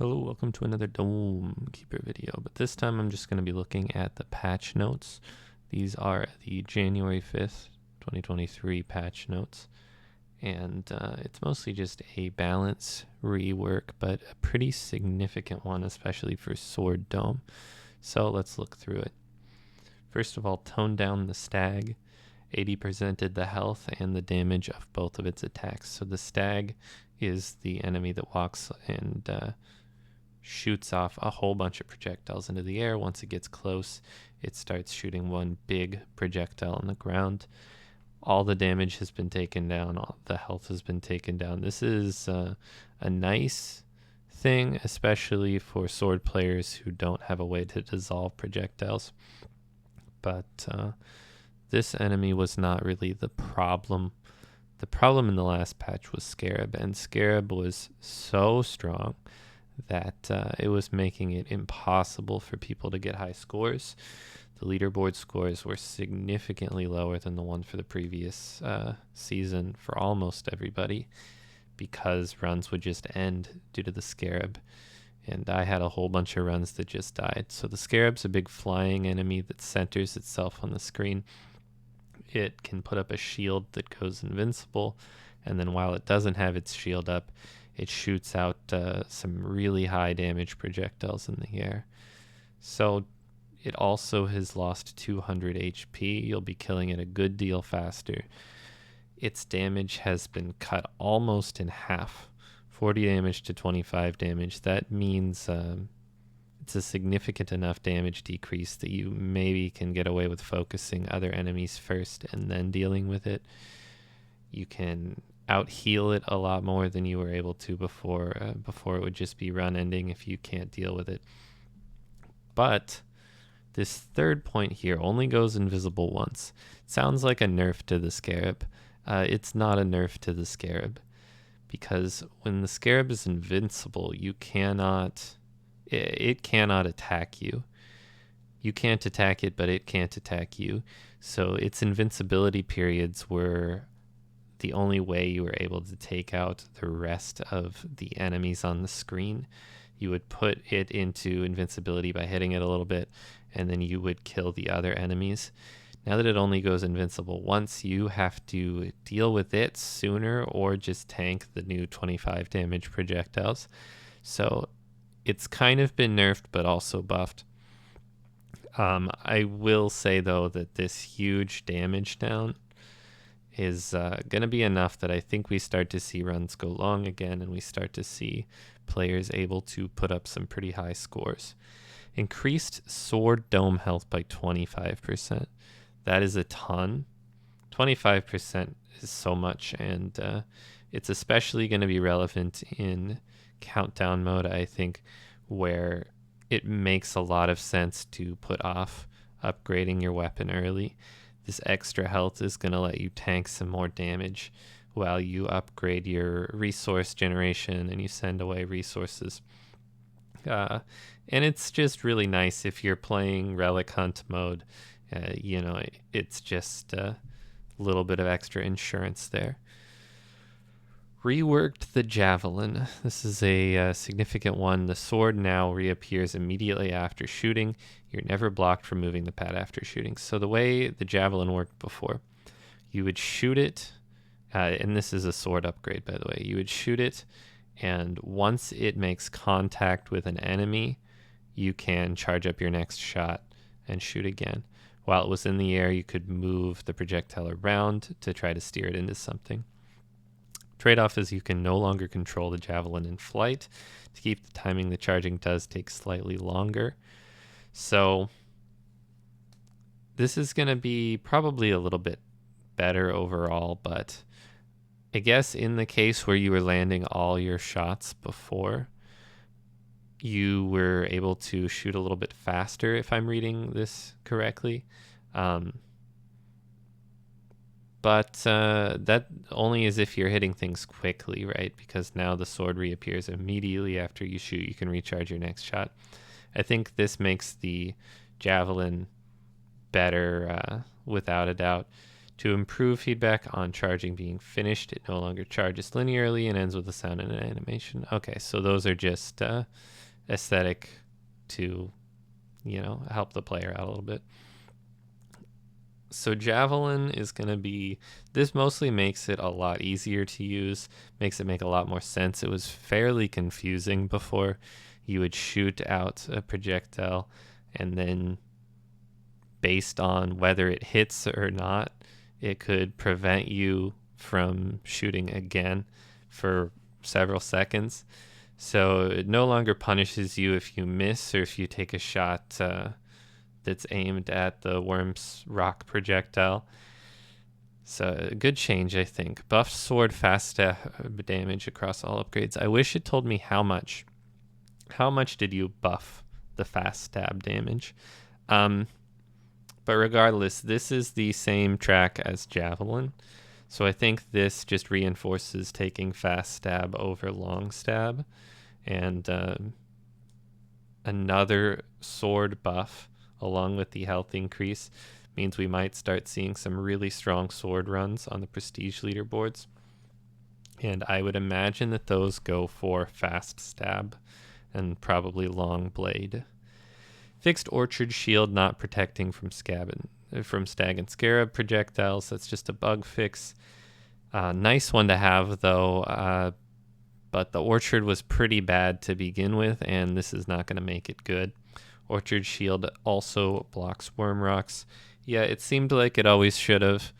Hello, welcome to another Dome Keeper video, but this time I'm just going to be looking at the patch notes. These are the January 5th, 2023 patch notes, and it's mostly just a balance rework, but a pretty significant one, especially for Sword Dome. So let's look through it. First of all, tone down the Stag. 80%ed the health and the damage of both of its attacks. So the Stag is the enemy that walks and shoots off a whole bunch of projectiles into the air. Once it gets close, it starts shooting one big projectile on the ground. All the damage has been taken down. All the health has been taken down. This is a nice thing, especially for sword players who don't have a way to dissolve projectiles. But this enemy was not really the problem. The problem in the last patch was Scarab, and Scarab was so strong that it was making it impossible for people to get high scores. The leaderboard scores were significantly lower than the one for the previous season for almost everybody, because runs would just end due to the Scarab. And I had a whole bunch of runs that just died. So the Scarab's a big flying enemy that centers itself on the screen. It can put up a shield that goes invincible, and then while it doesn't have its shield up, it shoots out some really high damage projectiles in the air. So it also has lost 200 HP. You'll be killing it a good deal faster. Its damage has been cut almost in half. 40 damage to 25 damage. That means it's a significant enough damage decrease that you maybe can get away with focusing other enemies first and then dealing with it. You can out heal it a lot more than you were able to before. Before it would just be run ending if you can't deal with it. But this third point here only goes invisible once. It sounds like a nerf to the Scarab. It's not a nerf to the Scarab, because when the Scarab is invincible, it cannot attack you. You can't attack it, but it can't attack you. So its invincibility periods were the only way you were able to take out the rest of the enemies on the screen. You would put it into invincibility by hitting it a little bit, and then you would kill the other enemies. Now that it only goes invincible once, you have to deal with it sooner or just tank the new 25 damage projectiles. So it's kind of been nerfed, but also buffed. I will say, though, that this huge damage down is going to be enough that I think we start to see runs go long again, and we start to see players able to put up some pretty high scores. Increased Sword Dome health by 25%. That is a ton. 25% is so much, and it's especially going to be relevant in countdown mode, I think, where it makes a lot of sense to put off upgrading your weapon early. This extra health is going to let you tank some more damage while you upgrade your resource generation and you send away resources. And it's just really nice if you're playing Relic Hunt mode. It's just a little bit of extra insurance there. Reworked the Javelin. This is a significant one. The sword now reappears immediately after shooting. You're never blocked from moving the pad after shooting. So the way the Javelin worked before, you would shoot it, and this is a sword upgrade, by the way. You would shoot it, and once it makes contact with an enemy, you can charge up your next shot and shoot again. While it was in the air, you could move the projectile around to try to steer it into something. Trade-off is you can no longer control the Javelin in flight. To keep the timing, the charging does take slightly longer. So this is going to be probably a little bit better overall, but I guess in the case where you were landing all your shots before, you were able to shoot a little bit faster, if I'm reading this correctly. But that only is if you're hitting things quickly, right? Because now the sword reappears immediately after you shoot. You can recharge your next shot. I think this makes the Javelin better, without a doubt. To improve feedback on charging being finished, it no longer charges linearly and ends with a sound and an animation. Okay, so those are just aesthetic to, help the player out a little bit. So Javelin is going to be, this mostly makes it a lot easier to use, makes it make a lot more sense. It was fairly confusing before. You would shoot out a projectile and then based on whether it hits or not, it could prevent you from shooting again for several seconds. So it no longer punishes you if you miss or if you take a shot that's aimed at the worm's rock projectile. So a good change, I think. Buffed sword fast stab damage across all upgrades. I wish it told me how much. How much did you buff the fast stab damage? But regardless, this is the same track as Javelin. So I think this just reinforces taking fast stab over long stab. And another sword buff along with the health increase means we might start seeing some really strong sword runs on the prestige leaderboards. And I would imagine that those go for fast stab and probably long blade. Fixed Orchard Shield not protecting from stag and scarab projectiles. That's just a bug fix. Nice one to have though, but the Orchard was pretty bad to begin with, and this is not going to make it good. Orchard Shield also blocks worm rocks. Yeah, it seemed like it always should have.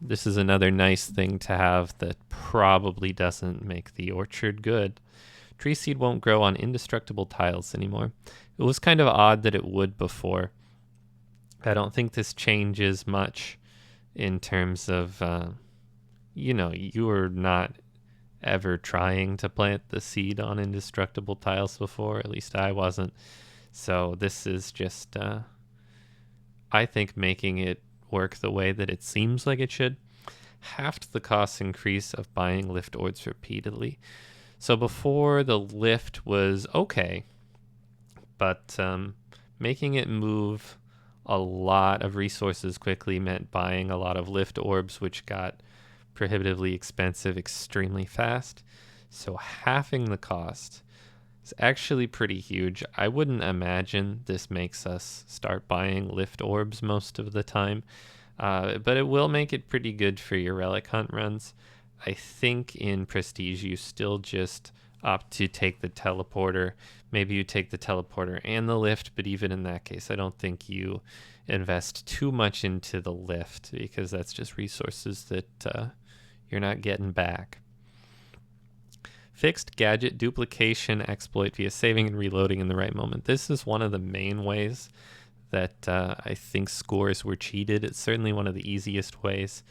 This is another nice thing to have that probably doesn't make the Orchard good. Tree Seed won't grow on indestructible tiles anymore. It was kind of odd that it would before. I don't think this changes much in terms of, you were not ever trying to plant the seed on indestructible tiles before. At least I wasn't. So this is just, I think, making it work the way that it seems like it should. Halved the cost increase of buying lift orbs repeatedly. So before, the lift was okay, but making it move a lot of resources quickly meant buying a lot of lift orbs, which got prohibitively expensive extremely fast. So halving the cost is actually pretty huge. I wouldn't imagine this makes us start buying lift orbs most of the time, but it will make it pretty good for your relic hunt runs. I think in Prestige you still just opt to take the teleporter. Maybe you take the teleporter and the lift, but even in that case, I don't think you invest too much into the lift because that's just resources that you're not getting back. Fixed gadget duplication exploit via saving and reloading in the right moment. This is one of the main ways that I think scores were cheated. It's certainly one of the easiest ways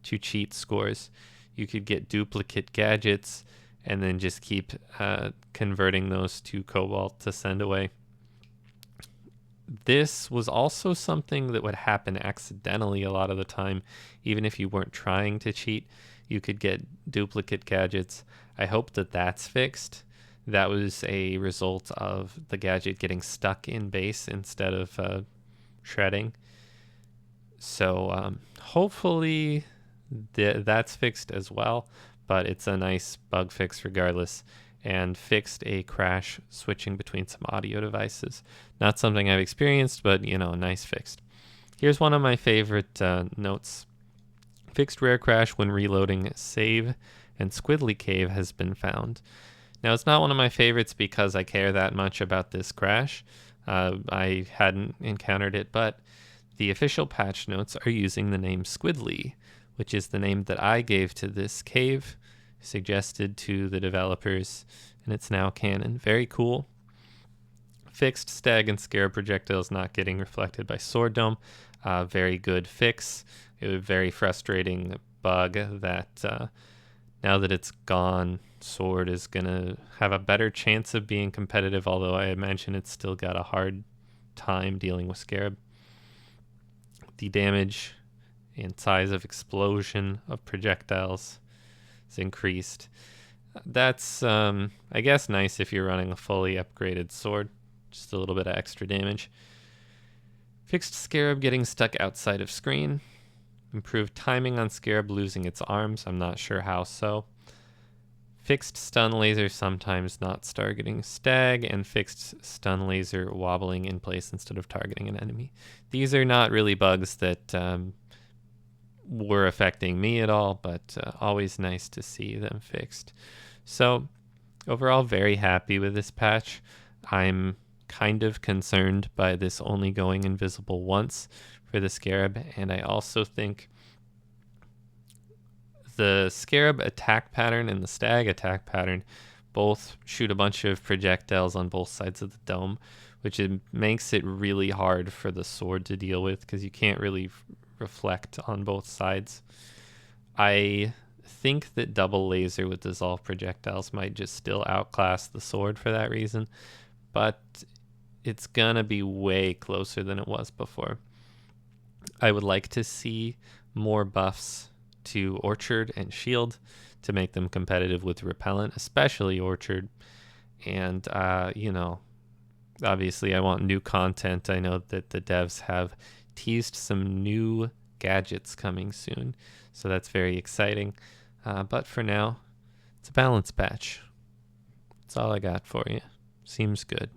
to cheat scores. You could get duplicate gadgets and then just keep converting those to Cobalt to send away. This was also something that would happen accidentally a lot of the time. Even if you weren't trying to cheat, you could get duplicate gadgets. I hope that that's fixed. That was a result of the gadget getting stuck in base instead of shredding. So hopefully that's fixed as well, but it's a nice bug fix regardless, and fixed a crash switching between some audio devices. Not something I've experienced, but nice fixed. Here's one of my favorite notes. Fixed rare crash when reloading save and Squidly Cave has been found. Now, it's not one of my favorites because I care that much about this crash. I hadn't encountered it, but the official patch notes are using the name Squidly, which is the name that I gave to this cave, suggested to the developers, and it's now canon. Very cool. Fixed stag and scare projectiles not getting reflected by Sword Dome. Very good fix. It was a very frustrating bug that now that it's gone, Sword is going to have a better chance of being competitive, although I imagine it's still got a hard time dealing with Scarab. The damage and size of explosion of projectiles is increased. That's, I guess, nice if you're running a fully upgraded sword. Just a little bit of extra damage. Fixed Scarab getting stuck outside of screen. Improved timing on Scarab losing its arms. I'm not sure how so. Fixed stun laser sometimes not targeting Stag, and fixed stun laser wobbling in place instead of targeting an enemy. These are not really bugs that were affecting me at all, but always nice to see them fixed. So overall, very happy with this patch. I'm kind of concerned by this only going invisible once for the Scarab, and I also think the Scarab attack pattern and the Stag attack pattern both shoot a bunch of projectiles on both sides of the dome, which makes it really hard for the sword to deal with because you can't really reflect on both sides. I think that double laser with dissolve projectiles might just still outclass the sword for that reason, but it's gonna be way closer than it was before. I would like to see more buffs to Orchard and Shield to make them competitive with Repellent, especially Orchard. And, obviously I want new content. I know that the devs have teased some new gadgets coming soon, so that's very exciting. But for now, it's a balance patch. That's all I got for you. Seems good.